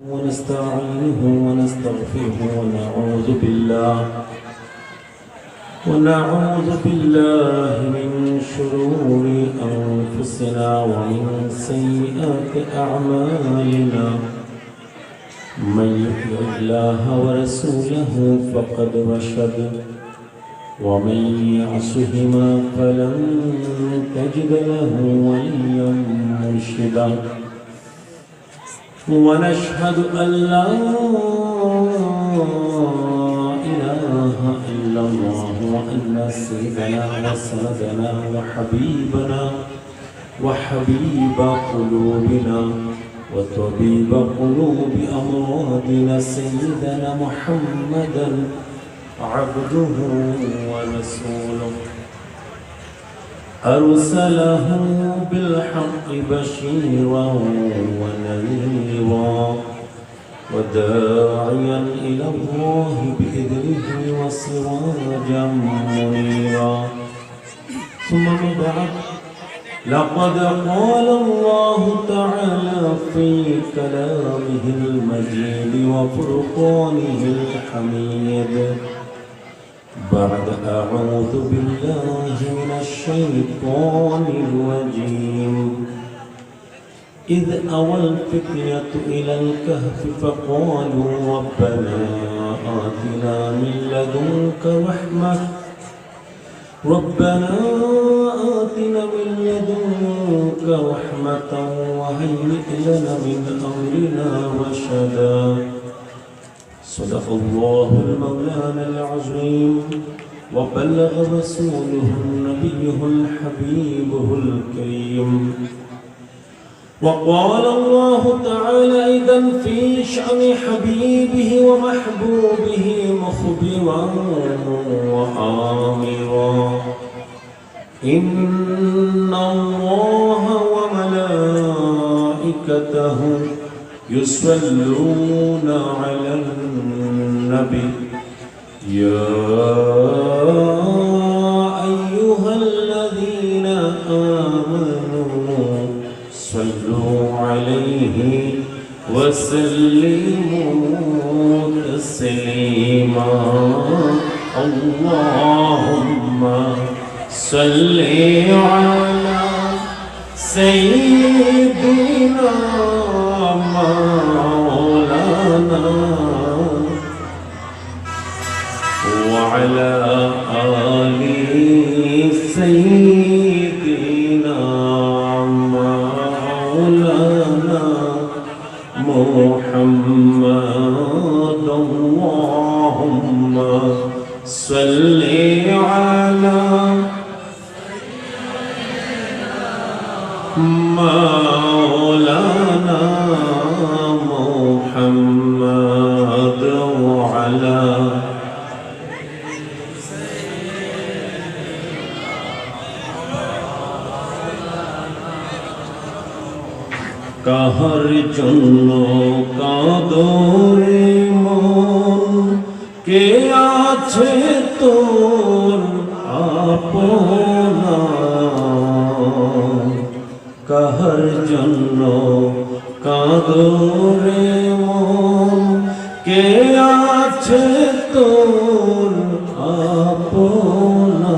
ونستعينه ونستغفره ونعوذ بالله من شرور أنفسنا ومن سيئات أعمالنا. من يطع الله ورسوله فقد رشد ومن يعصهما فلن تجد له وليا مرشدا. ونشهد أن لا إله إلا الله وأن سيدنا وسندنا وحبيب قلوبنا وطبيب قلوب أمراضنا سيدنا محمدا عبده ورسوله أرسله بالحق بشيرا ونذيرا وداعيا إلى الله بإذنه وسراجا منيرا. ثم بعد، لقد قال الله تعالى في كلامه المجيد وفرقانه الحميد بعد أعوذ بالله من الشيطان الرجيم: إذ أوى الفتية إلى الكهف فقالوا ربنا آتنا من لدنك رحمة وهيئ لنا من أمرنا رشدا. صدق الله المولانا العظيم وبلغ رسوله نبيه الحبيب الكريم. وقال الله تعالى أيضا في شأن حبيبه ومحبوبه مخبرا وآمرا: إن الله وملائكته يصلون على النبي يا أيها الذين آمنوا صلوا عليه وسلموا تسليما. اللهم صل على سيدنا مولانا وعلى آل سيدنا مولانا محمد. اللهم صل على مولانا محمد وعلى কাহার জন্য কাঁদো রে মন, কে আছে তোর আপনা? কাহার জন্য কাঁদো রে মন, কে আছে তোর আপনা?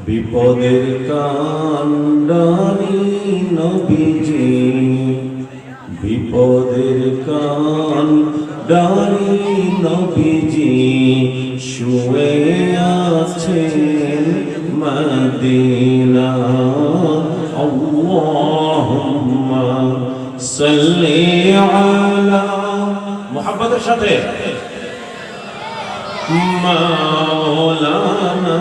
বিপদের কান্ডারি নবীজি, বিপদের কান্ডারি নবীজি শুয়ে আছেন মদিনা। আল্লাহুম্মা সাল্লি আলা, মুহাব্বতের সাথে, মাওলানা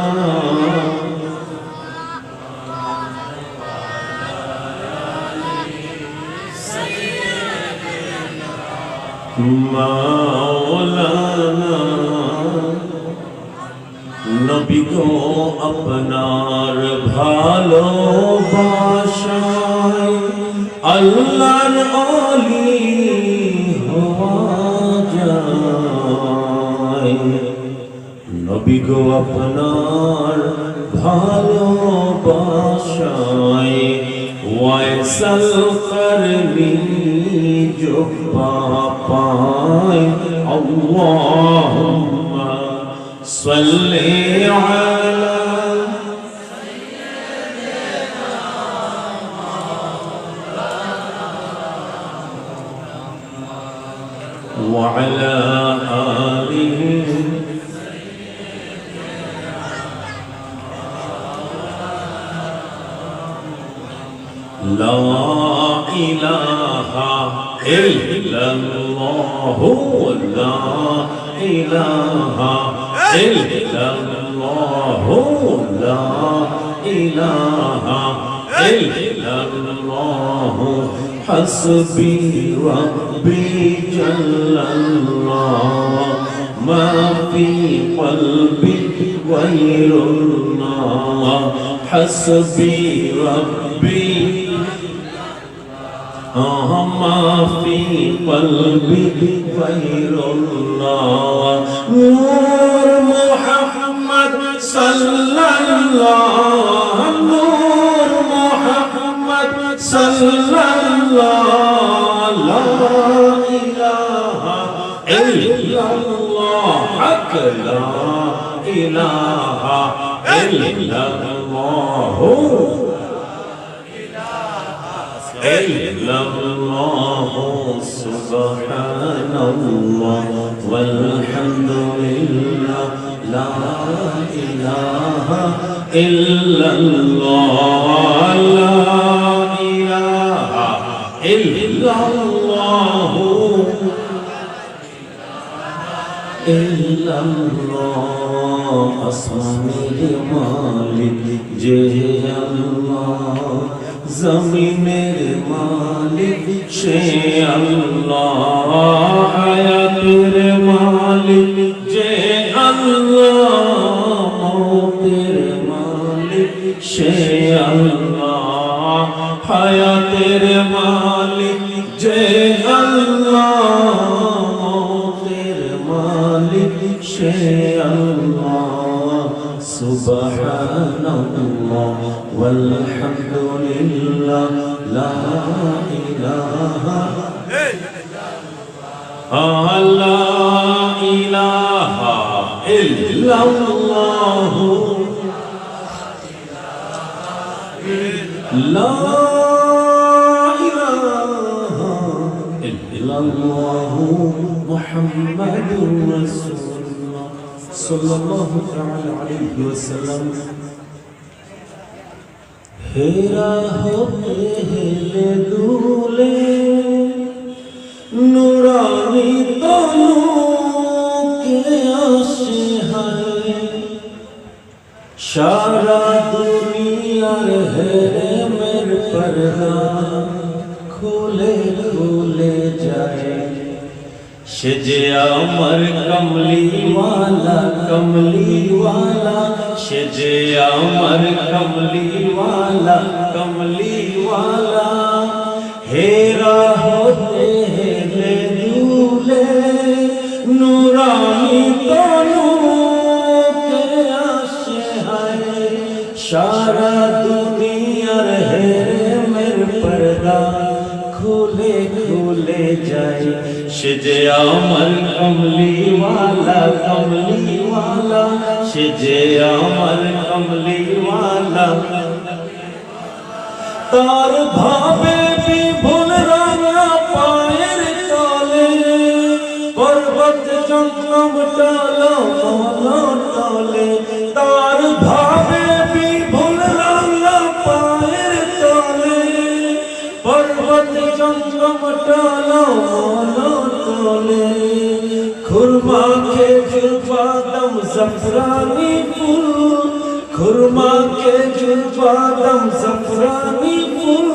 মাওলানা। নবী গো আপনার ভালোবাসায় আল্লাহর ওলি হওয়া যায়। নবী গো আপনার ভালোবাসায় ওয়াইসাল করনি जो पाए अल्लाहुम्मा सल्ली अला वअला आलिहि ला इलाहा इल्लल्लाहु ला इलाहा इल्लल्लाहु ला इलाहा इल्लल्लाहु हस्बी रब्बी जल्लल्लाह मा फी क़ल्बी गैरुल्लाह हस्बी रब्बी ما في قلبي غير الله نور محمد صلى الله نور محمد صلى الله لا إله إلا الله حق لا إله إلا الله إلا الله سبحان الله والحمد لله لا إله إلا الله لا إله إلا الله إلا الله أصمد مالك جه الله জমিনের মালিক সে আল্লাহ হায়াতের মালিক যে আল্লাহ মওতের মালিক সে আল্লাহ হায়াতের মালিক যে আল্লাহ মওতের মালিক সে আল্লাহ সুবহানাল্লাহ والحمد لله لا إله لا إله إلا الله لا إله إلا الله محمد رسول الله صلى الله عليه وسلم हेरा होते हिले दूले नूरानी तनु के आशे हैं सारा दुनिया है मेरे पर्दा खुले खुले जाए সেজে আমার কমলিওয়ালা সেজে আমার কমলিওয়ালা হেরা হতে হেলে দুলে নুরানি তনু কে আসে হায় সারা দুনিয়ার হেরে মের পর্দা খুলে খুলে যায় সেজে আমার কমলিওয়ালা সেজে আমার কমলিওয়ালা তার ভাবে বিভুল রাঙা পায়ের তলে পর্বত জঙ্গম তলে তার ভাবে বিভুল রাঙা পায়ের তলে পর্বত জঙ্গম তলে খুরমা খেজুর বাদাম জাফরানি ফুল খুরমা খেজুর বাদাম জাফরানি ফুল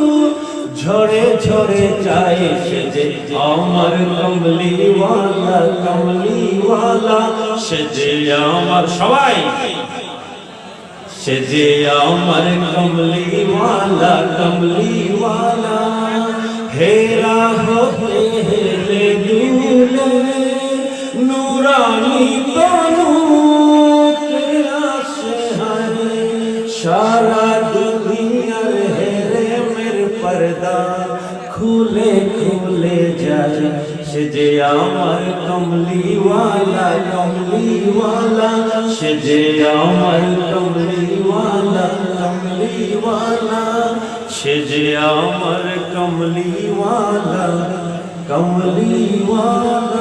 ঝরে ঝরে যায় সেজে আমার কমলিওয়ালা সেজে আমার সবাই সেজে আমার কমলিওয়ালা হেরা হতে হেলে দুলে নুরানি তনু কে আসে হায় সারা দুনিয়ার হেরে মের পর্দা খুলে খুলে যায় যায় সে যে আমার কমলিওয়ালা কমলিওয়ালা সে যে আমার কমলিওয়ালা কমলিওয়ালা সে যে আমার কমলিওয়ালা কমলিওয়ালা